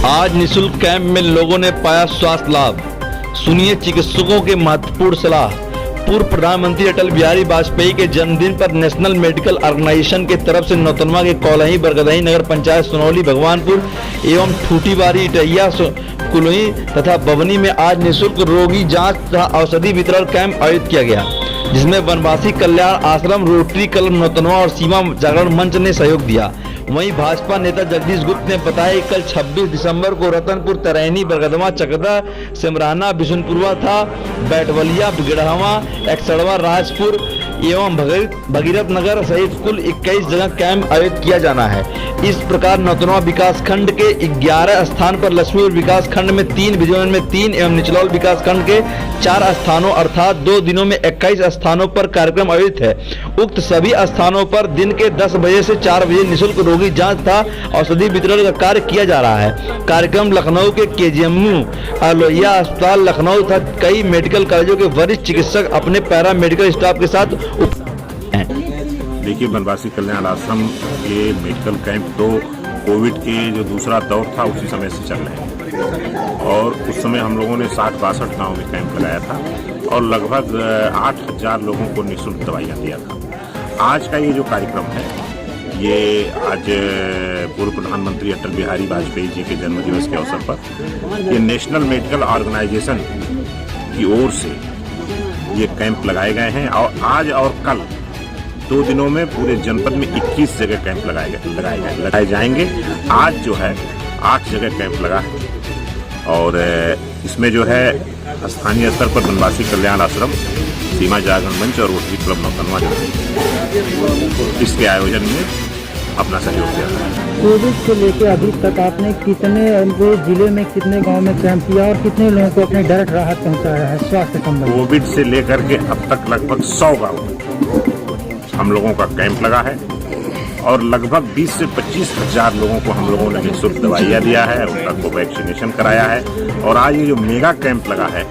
आज निःशुल्क कैंप में लोगों ने पाया स्वास्थ्य लाभ। सुनिए चिकित्सकों के महत्वपूर्ण सलाह। पूर्व प्रधानमंत्री अटल बिहारी वाजपेयी के जन्मदिन पर नेशनल मेडिकल ऑर्गेनाइजेशन की तरफ से नौतनवा के कौलही, बरगदही नगर पंचायत, सुनौली, भगवानपुर एवं ठूठीबारी, इटैया, कुलही तथा बभनी में आज निःशुल्क रोगी जांच तथा औषधि वितरण कैंप आयोजित किया गया, जिसमें वनवासी कल्याण आश्रम, रोटरी क्लब नौतनवा और सीमा जागरण मंच ने सहयोग दिया। वहीं भाजपा नेता जगदीश गुप्त ने बताया कि कल 26 दिसंबर को रतनपुर, तरैनी, बरगदवा, चकदा, सिमराना, बिशुनपुरवा था, बैटवलिया, गिड़हवा, एक्सड़वा, राजपुर एवं भगीरथ नगर सहित कुल 21 जगह कैंप आयोजित किया जाना है। इस प्रकार नौतनवा विकास खंड के 11 स्थान पर, लक्ष्मीपुर विकास खंड में 3, बिजनौर में 3 एवं निचलौल विकास खंड के 4 स्थानों अर्थात 2 दिनों में 21 स्थानों पर कार्यक्रम आयोजित है। उक्त सभी स्थानों पर दिन के 10 बजे से 4 बजे निःशुल्क रोगी जांच तथा औषधि वितरण का कार्य किया जा रहा है। कार्यक्रम लखनऊ के KGMU, लोहिया अस्पताल लखनऊ तथा कई मेडिकल कॉलेजों के वरिष्ठ चिकित्सक अपने पैरा मेडिकल स्टाफ के साथ देखिए, वनवासी कल्याण आश्रम के मेडिकल कैंप तो कोविड के जो दूसरा दौर था उसी समय से चल रहे हैं और उस समय हम लोगों ने 60-62 गाँव में कैंप लगाया था और लगभग 8,000 लोगों को निःशुल्क दवाइयाँ दिया था। आज का ये जो कार्यक्रम है, ये आज पूर्व प्रधानमंत्री अटल बिहारी वाजपेयी जी के जन्मदिवस के अवसर पर ये नेशनल मेडिकल ऑर्गेनाइजेशन की ओर से ये कैंप लगाए गए हैं और आज और कल 2 दिनों में पूरे जनपद में 21 जगह कैंप लगाए जाएंगे। आज जो है 8 जगह कैंप लगा है और इसमें जो है स्थानीय स्तर पर वनवासी कल्याण आश्रम, सीमा जागरण मंच और रोटरी क्लब नौतनवा जो है इसके आयोजन में अपना सहयोग दिया है। कोविड से लेकर अभी तक आपने कितने जिले में, कितने गांव में कैंप किया और कितने लोगों को अपने डायरेक्ट राहत पहुंचाया है स्वास्थ्य संबंधी? कोविड से लेकर के अब तक लगभग 100 गाँव हम लोगों का कैंप लगा है और लगभग 20 से 25 हजार लोगों को हम लोगों ने निःशुल्क दवाइयाँ दिया है, उनका को वैक्सीनेशन कराया है। और आज ये जो मेगा कैंप लगा है,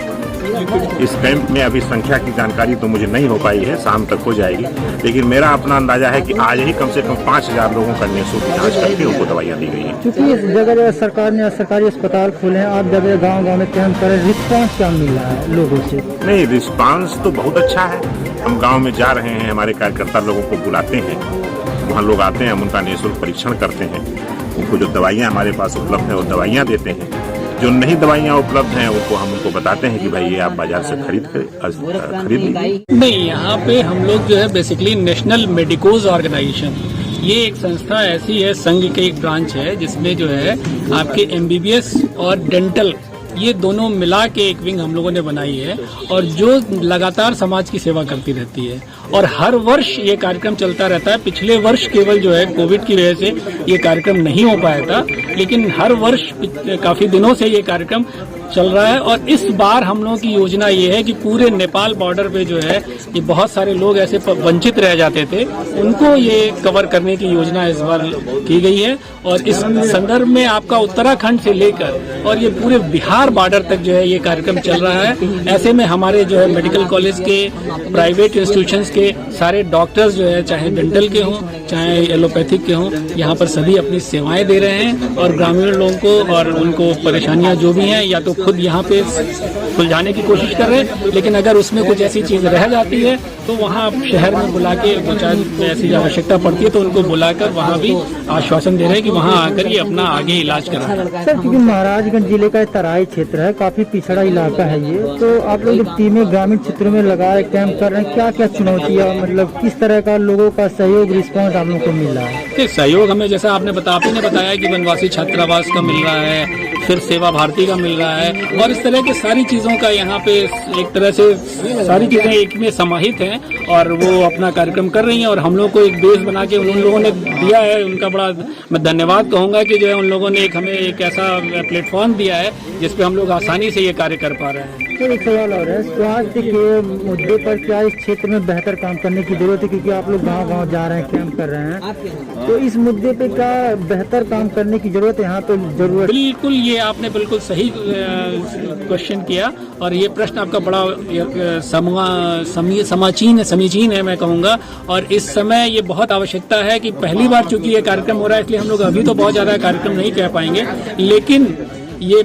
इस कैंप में अभी संख्या की जानकारी तो मुझे नहीं हो पाई है, शाम तक हो जाएगी, लेकिन मेरा अपना अंदाजा है कि आज ही कम से कम 5,000 लोगों का निःशुल्क जांच करके उनको दवाइयाँ दी गई है। क्योंकि इस जगह सरकार ने सरकारी अस्पताल खोले हैं, आप जगह गाँव में कैंप कर रहे, रिस्पॉन्स क्या मिल रहा है लोगों से? नहीं, रिस्पॉन्स तो बहुत अच्छा है। हम गाँव में जा रहे हैं, हमारे कार्यकर्ता लोगों को बुलाते हैं, वहाँ लोग आते हैं, हम उनका निःशुल्क परीक्षण करते हैं, उनको जो दवाइयाँ हमारे पास उपलब्ध है वो दवाइयाँ देते हैं। जो नहीं दवाइयाँ उपलब्ध हैं उनको बताते हैं कि भाई ये आप बाजार से खरीद लीजिए। नहीं, यहाँ पे हम लोग जो है बेसिकली नेशनल मेडिकोज ऑर्गेनाइजेशन, ये एक संस्था ऐसी है, संघ के एक ब्रांच है जिसमें जो है आपके MBBS और डेंटल ये दोनों मिला के एक विंग हम लोगों ने बनाई है और जो लगातार समाज की सेवा करती रहती है और हर वर्ष ये कार्यक्रम चलता रहता है। पिछले वर्ष केवल जो है कोविड की वजह से ये कार्यक्रम नहीं हो पाया था, लेकिन हर वर्ष काफी दिनों से ये कार्यक्रम चल रहा है और इस बार हम लोगों की योजना ये है कि पूरे नेपाल बॉर्डर पे जो है ये बहुत सारे लोग ऐसे वंचित रह जाते थे, उनको ये कवर करने की योजना इस बार की गई है और इस संदर्भ में आपका उत्तराखंड से लेकर और ये पूरे बिहार बॉर्डर तक जो है ये कार्यक्रम चल रहा है। ऐसे में हमारे जो है मेडिकल कॉलेज के, प्राइवेट इंस्टीट्यूशंस के सारे डॉक्टर्स जो है, चाहे डेंटल के हों चाहे एलोपैथिक के हों, यहाँ पर सभी अपनी सेवाएं दे रहे हैं और ग्रामीण लोगों को और उनको परेशानियां जो भी हैं या तो खुद यहाँ पे सुलझाने की कोशिश कर रहे हैं, लेकिन अगर उसमें कुछ ऐसी चीज रह जाती है तो वहाँ शहर में बुला के ऐसी आवश्यकता पड़ती है तो उनको बुलाकर वहाँ भी आश्वासन दे रहे हैं कि वहाँ आकर ये अपना आगे इलाज कराएं। सर, क्योंकि महाराजगंज जिले का तराई क्षेत्र है, काफी पिछड़ा इलाका है ये, तो आप लोग जब टीमें ग्रामीण क्षेत्रों में लगाए कैंप कर रहे हैं, क्या क्या चुनौतियाँ, मतलब किस तरह का लोगों का सहयोग, रिस्पॉन्स आप लोगों को मिल रहा है? सहयोग हमें, जैसा आपने बताया कि वनवासी छात्रावास का मिल रहा है, फिर सेवा भारती का मिल रहा है और इस तरह की सारी चीजों का यहाँ पे एक तरह से सारी चीजें एक में समाहित हैं और वो अपना कार्यक्रम कर रही हैं और हम लोग को एक बेस बना के उन लोगों ने दिया है। उनका बड़ा मैं धन्यवाद कहूँगा कि जो है उन लोगों ने हमें एक ऐसा प्लेटफॉर्म दिया है जिसपे हम लोग आसानी से ये कार्य कर पा रहे हैं। सर एक सवाल और है, स्वास्थ्य के मुद्दे पर क्या इस क्षेत्र में बेहतर काम करने की जरूरत है, क्योंकि आप लोग गांव-गांव जा रहे हैं, कैंप कर रहे हैं, तो इस मुद्दे पे क्या बेहतर काम करने की जरूरत है यहाँ तो जरूरत? बिल्कुल, ये आपने बिल्कुल सही क्वेश्चन किया और ये प्रश्न आपका बड़ा समीचीन है मैं कहूँगा। और इस समय ये बहुत आवश्यकता है कि पहली बार चूंकि ये कार्यक्रम हो रहा है, इसलिए हम लोग अभी तो बहुत ज़्यादा कार्यक्रम नहीं कह पाएंगे, लेकिन ये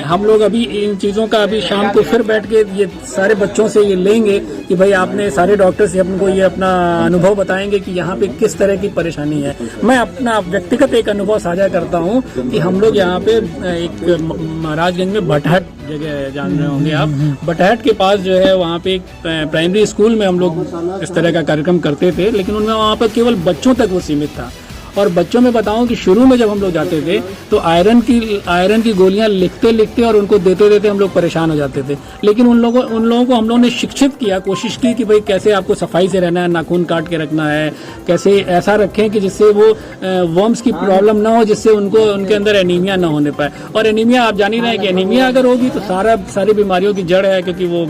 हम लोग अभी इन चीज़ों का अभी शाम को फिर बैठ के ये सारे बच्चों से ये लेंगे कि भाई आपने सारे डॉक्टर से हमको ये अपना अनुभव बताएंगे कि यहाँ पे किस तरह की परेशानी है। मैं अपना व्यक्तिगत एक अनुभव साझा करता हूँ कि हम लोग यहाँ पे एक महाराजगंज में भटहट जगह जान रहे होंगे आप, भटहट के पास जो है वहाँ पे एक प्राइमरी स्कूल में हम लोग इस तरह का कार्यक्रम करते थे, लेकिन उनमें वहाँ पर केवल बच्चों तक वो सीमित था। और बच्चों में बताऊं कि शुरू में जब हम लोग जाते थे तो आयरन की गोलियां लिखते और उनको देते हम लोग परेशान हो जाते थे, लेकिन उन लोगों को हम लोगों ने शिक्षित किया, कोशिश की कि भाई कैसे आपको सफाई से रहना है, नाखून काट के रखना है, कैसे ऐसा रखें कि जिससे वो वर्म्स की प्रॉब्लम ना हो, जिससे उनके अंदर एनीमिया ना होने पाए। और एनीमिया आप जान ही रहे हैं कि एनीमिया अगर होगी तो सारी बीमारियों की जड़ है, क्योंकि वो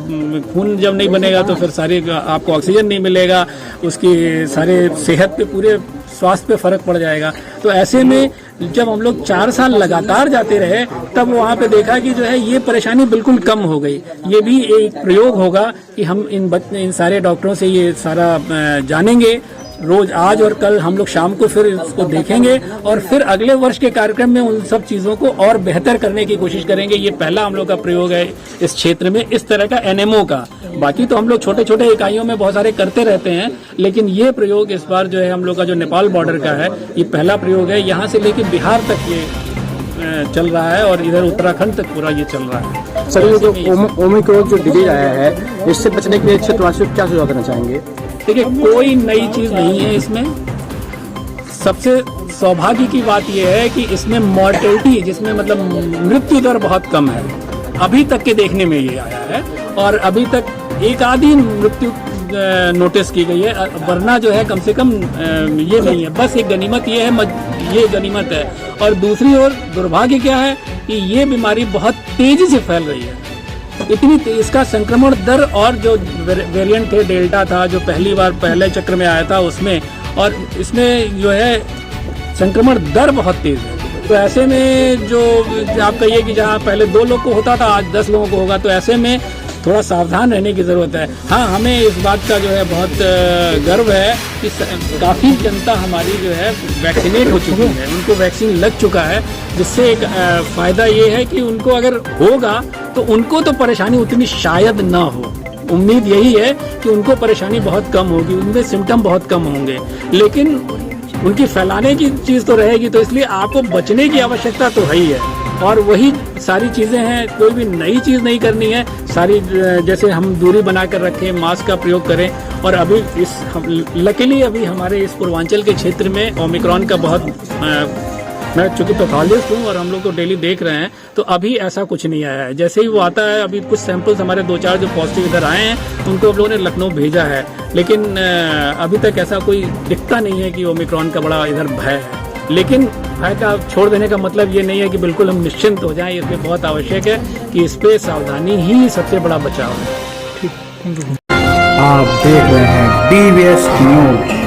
खून जब नहीं बनेगा तो फिर सारी आपको ऑक्सीजन नहीं मिलेगा, उसकी सारे सेहत पे पूरे स्वास्थ्य पे फर्क पड़ जाएगा। तो ऐसे में जब हम लोग 4 साल लगातार जाते रहे तब वहाँ पे देखा कि जो है ये परेशानी बिल्कुल कम हो गई। ये भी एक प्रयोग होगा कि हम इन सारे डॉक्टरों से ये सारा जानेंगे। रोज आज और कल हम लोग शाम को फिर इसको देखेंगे और फिर अगले वर्ष के कार्यक्रम में उन सब चीजों को और बेहतर करने की कोशिश करेंगे। ये पहला हम लोग का प्रयोग है इस क्षेत्र में इस तरह का एनएमओ का। बाकी तो हम लोग छोटे छोटे इकाइयों में बहुत सारे करते रहते हैं, लेकिन ये प्रयोग इस बार जो है हम लोग का जो नेपाल बॉर्डर का है ये पहला प्रयोग है। यहाँ से लेकर बिहार तक ये चल रहा है और इधर उत्तराखंड तक पूरा ये चल रहा है। सर, ये जो ओमिक्रॉन जो डिजीज आया है इससे बचने के लिए क्षेत्रवासियों को क्या सुझाव देना चाहेंगे? देखिए, कोई नई चीज नहीं है इसमें। सबसे सौभाग्य की बात यह है कि इसमें मॉर्टेलिटी, जिसमें मतलब मृत्यु दर बहुत कम है, अभी तक के देखने में ये आया है। और अभी तक एक आधी मृत्यु नोटिस की गई है, वरना जो है कम से कम ये नहीं है। बस एक गनीमत ये गनीमत है। और दूसरी ओर दुर्भाग्य क्या है कि ये बीमारी बहुत तेजी से फैल रही है। इसका संक्रमण दर और जो वेरिएंट थे, डेल्टा था जो पहले चक्र में आया था उसमें, और इसमें जो है संक्रमण दर बहुत तेज है। तो ऐसे में जो आप कहिए कि जहाँ पहले 2 लोग को होता था आज 10 लोगों को होगा, तो ऐसे में थोड़ा सावधान रहने की जरूरत है। हाँ, हमें इस बात का जो है बहुत गर्व है कि काफी जनता हमारी जो है वैक्सीनेट हो चुकी है, उनको वैक्सीन लग चुका है, जिससे एक फायदा ये है कि उनको अगर होगा तो उनको तो परेशानी उतनी शायद ना हो। उम्मीद यही है कि उनको परेशानी बहुत कम होगी, उनके सिम्टम बहुत कम होंगे, लेकिन उनकी फैलाने की चीज तो रहेगी। तो इसलिए आपको बचने की आवश्यकता तो है ही है, और वही सारी चीजें हैं। कोई भी नई चीज नहीं करनी है, सारी जैसे हम दूरी बनाकर रखें, मास्क का प्रयोग करें। और अभी लकीली अभी हमारे इस पूर्वांचल के क्षेत्र में ओमिक्रॉन का बहुत मैं चूंकि पैथोलॉजिस्ट हूँ और हम लोग तो डेली देख रहे हैं, तो अभी ऐसा कुछ नहीं आया है। जैसे ही वो आता है, अभी कुछ सैंपल्स हमारे 2-4 जो पॉजिटिव इधर आए हैं उनको हम लोगों ने लखनऊ भेजा है, लेकिन अभी तक ऐसा कोई दिखता नहीं है कि ओमिक्रॉन का बड़ा इधर भय है। लेकिन भय का छोड़ देने का मतलब ये नहीं है कि बिल्कुल हम निश्चिंत हो जाएं। इसमें बहुत आवश्यक है कि इस पे सावधानी ही सबसे बड़ा बचाव है। आप देख रहे हैं DBS न्यूज।